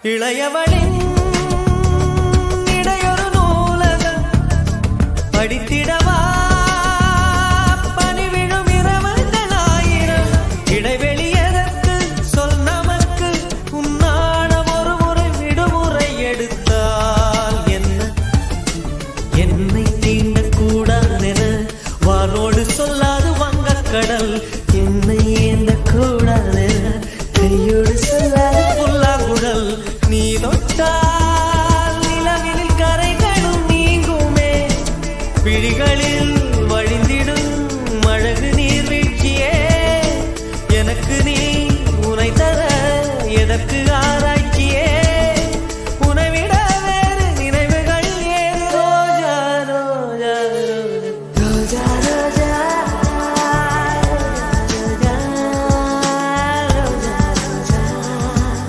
இளையவளின் இடையொரு நூலகம் படித்திடவா பணிவிடும் இரவுகள் ஆயிரம் இடைவெளி எதற்கு சொல் நமக்கு உன்னாடம் ஒரு முறை விடுமுறை எடுத்தால் என்ன என்னை தீண்டக்கூடாதென வானோடு சொல்லாது வங்கக்கடல் என்னை ஏந்த கூடாதென கையோடு சொல்லாது புல்லாங்குழல் நீ தொட்டால் நிலவில் கரைகளும் நீங்குமே விழிகளில் வழிந்திடும் அழகு நீர்வீழ்ச்சியே எனக்கு நீ உனை தர எதற்கு